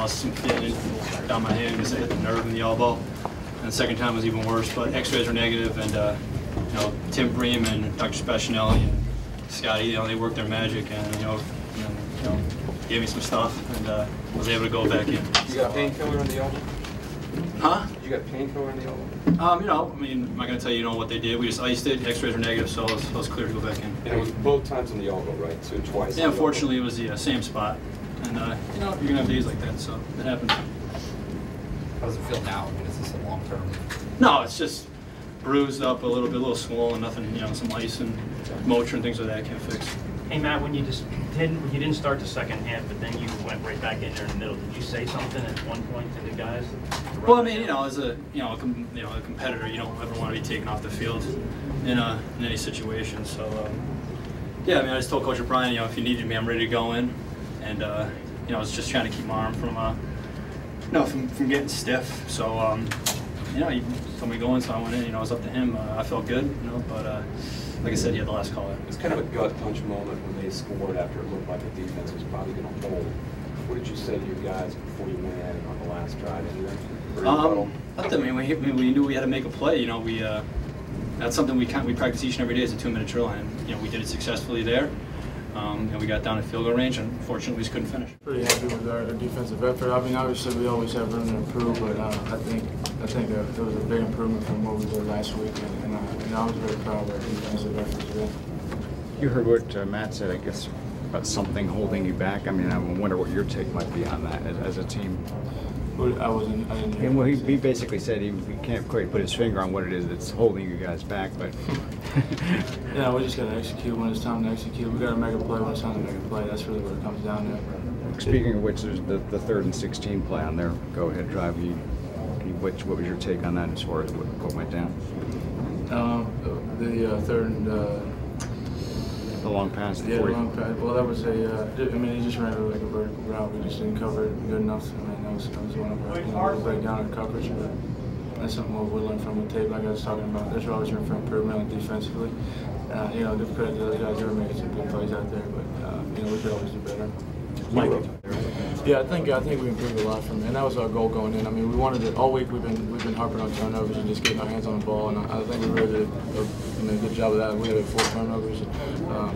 lost some feeling down my hand because I hit the nerve in the elbow. And the second time was even worse, but X-rays were negative, and you know, Tim Bream and Dr. Spashinelli and Scotty, you know, they worked their magic, and you know, gave me some stuff, and was able to go back in. You got painkiller on the elbow? Huh? You got painkiller on the elbow? You know, I mean, I'm not gonna tell you, you know, what they did. We just iced it. X-rays were negative, so I was clear to go back in. And it was both times on the elbow, right? So twice. Yeah, unfortunately, it was the same spot, and you know, you're gonna have days like that, so it happens. How does it feel now? I mean, is this a long term? No, it's just bruised up a little swollen, nothing, you know, some ice and Motrin, things like that I can't fix. Hey Matt, when you didn't start the second half, but then you went right back in there in the middle. Did you say something at one point to the guys? Well, I mean, you know, as a a competitor, you don't ever want to be taken off the field in any situation. So yeah, I mean, I just told Coach O'Brien, you know, if you needed me, I'm ready to go in, and you know, I was just trying to keep my arm from getting stiff. So you know, he told me to go in, so I went in. You know, it was up to him. I felt good, you know, but like I said, he had the last call out. It's kind of a gut punch moment when they scored after it looked like the defense was probably going to hold. What did you say to your guys before you went in on the last drive? I mean, we knew we had to make a play. You know, that's something we practice each and every day as a 2-minute drill, and you know, we did it successfully there. And we got down at field goal range, and unfortunately, we just couldn't finish. Pretty happy with our defensive effort. I mean, obviously, we always have room to improve, but I think it was a big improvement from what we did last week, and I was very proud of our defensive effort as well. You heard what Matt said, I guess, about something holding you back. I mean, I wonder what your take might be on that as a team. I didn't hear. Well, he basically said he can't quite put his finger on what it is that's holding you guys back, but. Yeah, we just got to execute when it's time to execute. We got to make a play when it's time to make a play. That's really what it comes down to. Speaking of which, there's the 3rd and 16 play on their go-ahead drive. What was your take on that as far as what went down? The 3rd and. The long pass. Yeah, the long pass. Well, that was I mean, he just ran like a vertical route. We just didn't cover it good enough. I mean, that was one of our, you know, we break down in coverage, but that's something we'll learn from the tape. Like I was talking about, there's always room for improvement defensively. You know, give credit to those guys. They were making some good plays out there, but you know, we could always do better. Yeah, I think we improved a lot from it, and that was our goal going in. I mean, we wanted it all week. We've been harping on turnovers and just getting our hands on the ball, and I think we really did a good job of that. We had 4 turnovers,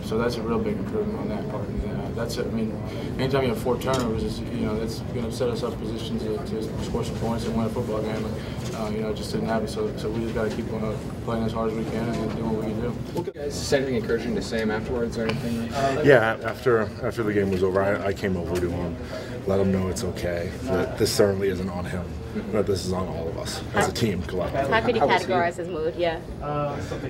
so that's a real big improvement on that part. And that's it. I mean, anytime you have 4 turnovers, you know, that's going to set us up positions to score some points and win a football game. And, you know, it just didn't happen. So we just got to keep playing as hard as we can and do what we can do. Is anything encouraging to say him afterwards or anything? Yeah, after the game was over, I came over to him, let him know it's okay. That this certainly isn't on him, but this is on all of us as a team collectively. How could you categorize his mood? Yeah.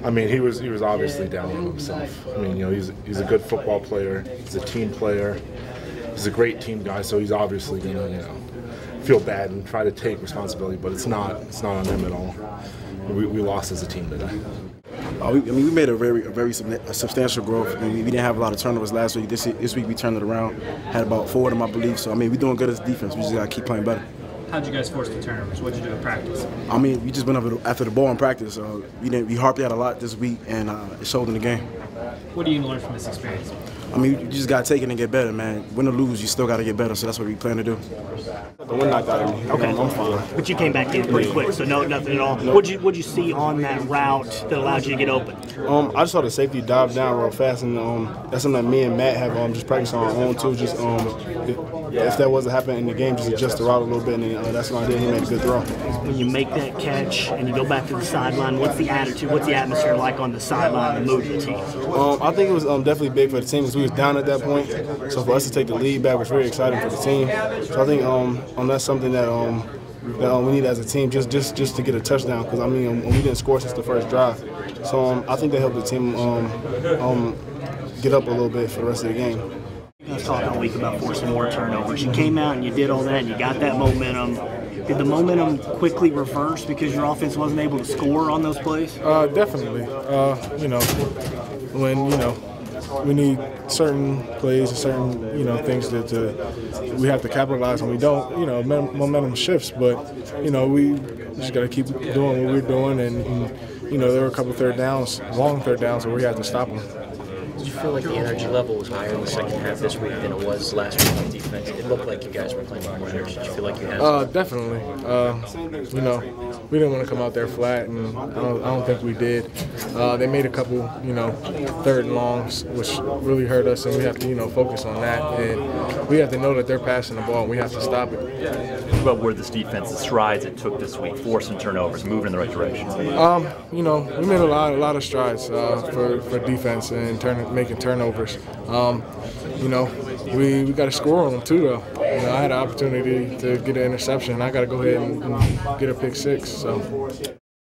I mean, he was obviously down on himself. I mean, you know, he's a good football player. He's a team player. He's a great team guy. So he's obviously gonna, you know, feel bad and try to take responsibility. But it's not on him at all. We lost as a team today. We made a very substantial growth. I mean, we didn't have a lot of turnovers last week. This week we turned it around. Had about 4 of them, I believe. So I mean, we're doing good as a defense. We just gotta keep playing better. How'd you guys force the turnovers? What'd you do in practice? I mean, we just went up after the ball in practice. We harped out a lot this week, and it showed in the game. What do you learn from this experience? I mean, you just got to take it and get better, man. Win or lose, you still got to get better, so that's what we plan to do. We're not that. Okay, I'm fine. But you came back in pretty quick, so nothing at all. What'd you see on that route that allowed you to get open? I just saw the safety dive down real fast, and that's something that me and Matt have just practiced on our own too. Just if that wasn't happening in the game, just adjust the route a little bit, and that's what I did. He made a good throw. When you make that catch and you go back to the sideline, what's the attitude? What's the atmosphere like on the sideline, the mood of the team? I think it was definitely big for the team because we was down at that point. So for us to take the lead back was very exciting for the team. So I think that's something that we need as a team just to get a touchdown because I mean we didn't score since the first drive. So I think that helped the team get up a little bit for the rest of the game. I was talking all week about forcing more turnovers. You came out and you did all that and you got that momentum. Did the momentum quickly reverse because your offense wasn't able to score on those plays? Definitely. You know, when we need certain plays, certain things that we have to capitalize on. We don't. Momentum shifts, but we just got to keep doing what we're doing. And there were a couple long third downs, where we had to stop them. Did you feel like the energy level was higher in the second half this week than it was last week on defense? It looked like you guys were playing with more energy. Did you feel like you had? Definitely. You know, we didn't want to come out there flat, and I don't think we did. They made a couple, you know, third and longs, which really hurt us, and we have to, you know, focus on that. And we have to know that they're passing the ball, and we have to stop it. What were this defense, the strides it took this week, forcing turnovers, moving in the right direction? You know, we made a lot of strides for defense and making turnovers. You know, we got to score on them too, though. You know, I had an opportunity to get an interception. I got to go ahead and get a pick 6. So.